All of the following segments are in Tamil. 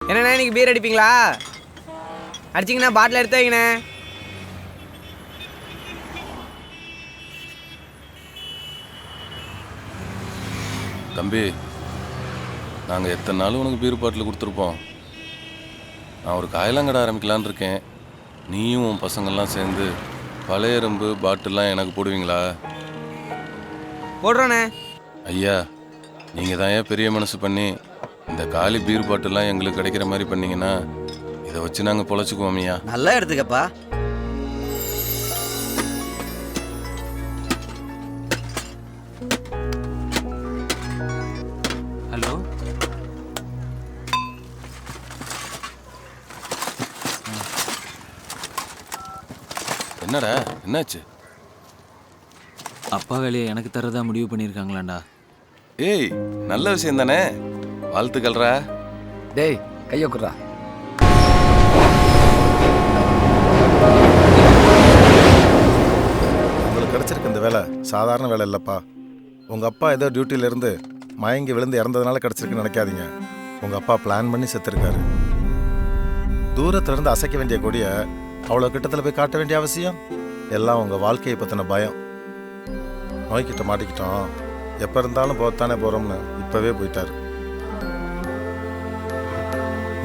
என்னண்ணே இன்னைக்கு பீர் அடிப்பீங்களா? அடிச்சிங்கண்ணா பாட்டில் எடுத்து வைங்கண்ணே. தம்பி, நாங்கள் எத்தனை நாள் உனக்கு பீர் பாட்டில் கொடுத்துருப்போம். நான் ஒரு காயலாங்கடை ஆரம்பிக்கலான்னு இருக்கேன். நீயும் உன் பசங்கள்லாம் சேர்ந்து பழைய எறும்பு பாட்டிலாம் எனக்கு போடுவீங்களா? போடுறோண்ணே. ஐயா, நீங்கள் தான் ஏன் பெரிய மனசு பண்ணி இந்த காலி பீர் பாட்டிலாம் எங்களுக்கு கிடைக்கிற மாதிரி பண்ணீங்கன்னா இதை வச்சு நாங்கள் பொழைச்சிக்குவோம் ஐயா. நல்லா எடுத்துக்கப்பா. ஹலோ, என்னடா என்னாச்சு? அப்பா வேலையை எனக்கு தரதா முடிவு பண்ணியிருக்காங்களாண்டா. ஏய், நல்ல விஷயம் தானே, வாழ்த்துக்கள்ரா. டேய் கையொக்குறா. உங்களுக்கு கிடைச்சிருக்கு இந்த வேலை சாதாரண வேலை இல்லைப்பா. உங்கள் அப்பா ஏதோ டியூட்டியிலேருந்து மயங்கி விழுந்து இறந்ததுனால கிடச்சிருக்குன்னு நினைக்காதீங்க. உங்கள் அப்பா பிளான் பண்ணி செத்துருக்காரு. தூரத்துலேருந்து அசைக்க வேண்டிய கொடியை அவ்வளோ கிட்டத்தில் போய் காட்ட வேண்டிய அவசியம் எல்லாம் உங்கள் வாழ்க்கையை பற்றின பயம். நோய்கிட்ட மாட்டிக்கிட்டோம், எப்போ இருந்தாலும் போகத்தானே போகிறோம்னு இப்போவே போயிட்டாரு.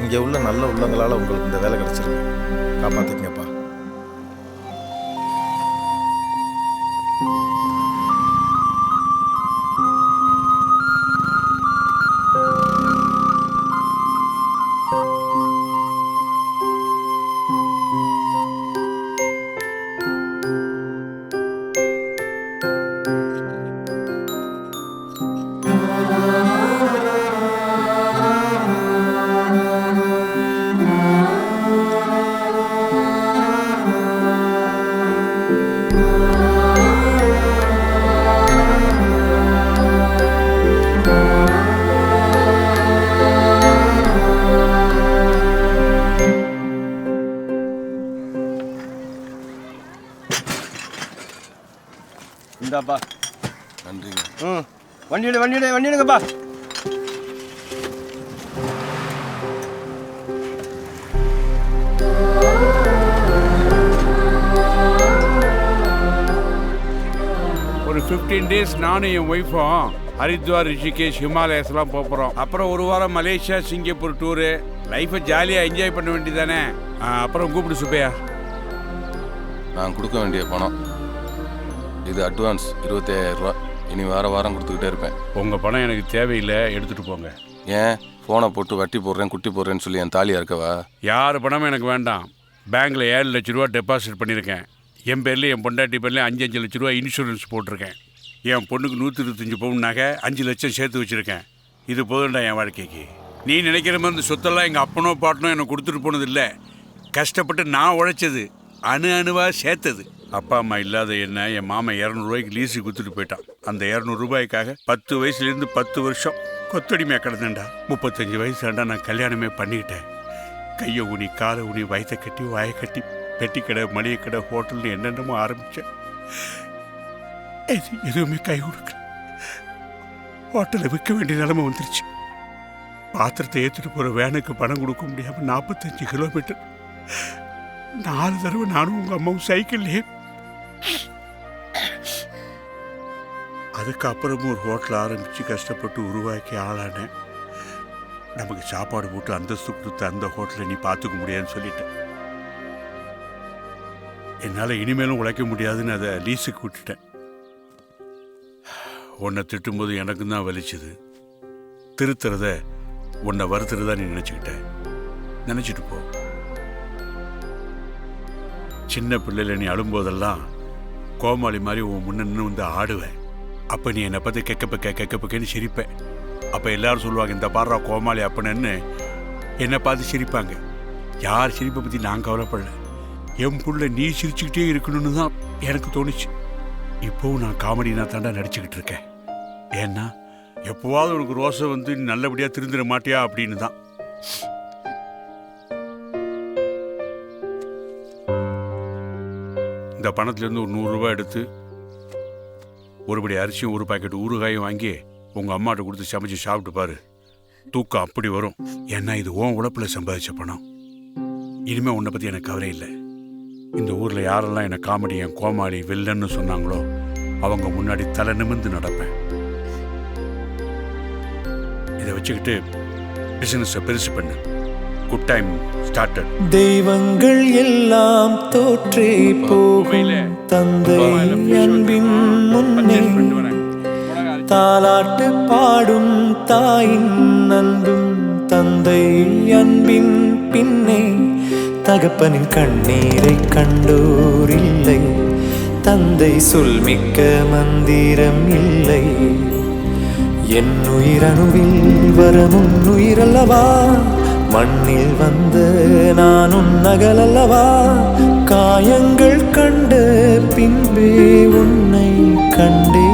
இங்கே உள்ள நல்ல உள்ளங்களால் உங்களுக்கு இந்த வேலை கிடச்சிருக்கு. காப்பாற்றிக்கங்கப்பா. இந்தாப்பா. நன்றிங்க. வண்டிடுங்கப்பா. ஒரு 15 days நானும் என் ஒய்ஃபும் ஹரித்வார், ரிஷிகேஷ், ஹிமாலயாஸ்லாம் போகிறோம். அப்புறம் ஒரு வாரம் மலேசியா, சிங்கப்பூர் டூரு. லைஃபை ஜாலியாக என்ஜாய் பண்ண வேண்டியதானே. அப்புறம் கூப்பிடு சுப்பையா. நான் கொடுக்க வேண்டிய பணம் இது அட்வான்ஸ் 25,000 ரூபா. இனி வாரம் கொடுத்துக்கிட்டே இருப்பேன். உங்கள் பணம் எனக்கு தேவையில்லை, எடுத்துகிட்டு போங்க. ஏன் ஃபோனை போட்டு வட்டி போடுறேன் குட்டி போடுறேன்னு சொல்லி என் தாலியாக இருக்கவா? யார் பணமும் எனக்கு வேண்டாம். பேங்க்கில் 7 லட்ச ரூபா டெபாசிட் பண்ணியிருக்கேன். என் பேர்லேயும் என் பொண்டாட்டி பேர்லேயும் 5 லட்ச ரூபா இன்சூரன்ஸ் போட்டிருக்கேன். என் பொண்ணுக்கு 125 பவுன்னாக 5 லட்சம் சேர்த்து வச்சுருக்கேன். இது போதும்டா என் வாழ்க்கைக்கு. நீ நினைக்கிற மாதிரி இந்த சொத்தெல்லாம் எங்கள் அப்பனோ பாட்டனோ எனக்கு கொடுத்துட்டு போனது இல்லை. கஷ்டப்பட்டு நான் உழைச்சது, அணுவாக சேர்த்தது. அப்பா அம்மா இல்லாத என்ன என் மாமன் 200 ரூபாய்க்கு லீஸு கொடுத்துட்டு போயிட்டான். அந்த 200 ரூபாய்க்காக 10 வயசுலேருந்து 10 வருஷம் கொத்தடிமையாக கிடந்தேன்டா. 35 வயசாண்டா நான் கல்யாணமே பண்ணிக்கிட்டேன். கையை ஊனி, காலை ஊனி, வயத்தை கட்டி, வாயை கட்டி, பெட்டி கடை, மளிகை கடை, ஹோட்டல்னு என்னென்னமோ ஆரம்பித்தேன். எதுவுமே கை கொடுக்கல. ஹோட்டலை விற்க வேண்டிய நிலைமை வந்துருச்சு. பாத்திரத்தை ஏற்றிட்டு போகிற வேனுக்கு பணம் கொடுக்க முடியாமல் 45 கிலோமீட்டர் 4 தடவை நானும் உங்கள் அம்மாவும் சைக்கிள்லேயே. அதுக்கப்புறமும் ஒரு ஹோட்டல் ஆரம்பித்து கஷ்டப்பட்டு உருவாக்கி ஆளானேன். நமக்கு சாப்பாடு போட்டு அந்தஸ்து கொடுத்து அந்த ஹோட்டலை நீ பார்த்துக்க முடியாதுன்னு சொல்லிட்டேன். என்னால் இனிமேலும் உழைக்க முடியாதுன்னு அதை லீஸுக்கு விட்டுட்டேன். உன்னை திட்டும்போது எனக்கும் தான் வலிச்சுது. திருத்துறத உன்னை வருத்துறதா நீ நினச்சிக்கிட்ட. நினச்சிட்டு போ. சின்ன பிள்ளைல நீ அழும்போதெல்லாம் கோமாளி மாதிரி உன் முன்ன நின்று வந்து ஆடுவேன். அப்போ நீ என்னை பார்த்து கெக்கப்பக்கேன்னு சிரிப்பேன். அப்போ எல்லாரும் சொல்லுவாங்க, இந்த பாடுறா கோமாளி அப்பனன்னு என்னை பார்த்து சிரிப்பாங்க. யார் சிரிப்பை பற்றி நான் கவலைப்படல. என் புள்ள நீ சிரிச்சுக்கிட்டே இருக்கணும்னு தான் எனக்கு தோணுச்சு. இப்போவும் நான் காமெடினா தாண்டா நடிச்சுக்கிட்டு இருக்கேன். ஏன்னா எப்போவாவது உனக்கு ரோசை வந்து நல்லபடியாக திருந்திட மாட்டியா அப்படின்னு தான். இந்த பணத்துலேருந்து ஒரு 100 ரூபாய் எடுத்து ஒருபடி அரிசியும் 1 பாக்கெட் ஊறுகாயும் வாங்கி உங்கள் அம்மாட்ட கொடுத்து சமைச்சு சாப்பிட்டு பாரு. தூக்கம் அப்படி வரும். ஏன்னா இது உன் உழைப்புல சம்பாதிச்ச பணம். இனிமே உன்னை பத்தி எனக்கு கவலை இல்லை. இந்த ஊர்ல யாரெல்லாம் என்ன காமெடியன், கோமாளி, வில்லன்னு சொன்னாங்களோ அவங்க முன்னாடி தலை நிமிர்ந்து நடப்பேன். இதை வச்சுக்கிட்டு பிசினஸ் பெருசு பண்ணு. Good time started. தெய்வங்கள் எல்லாம் தோற்றே போகும் தந்தை அன்பின் முன்னே, தாலாட்டு பாடும் தாயின் அன்பும் தந்தை அன்பின் பின்னே. தகப்பனின் கண்ணீரை கண்டோர் இல்லை, தந்தை சொல்மிக்க மந்திரம் இல்லை. என் உயிரணுவில் வரமுன் உயிரல்லவா, மண்ணில் வந்த நான் உன்னகலல்லவா. காயங்கள் கண்ட பின்பே உன்னை கண்டே.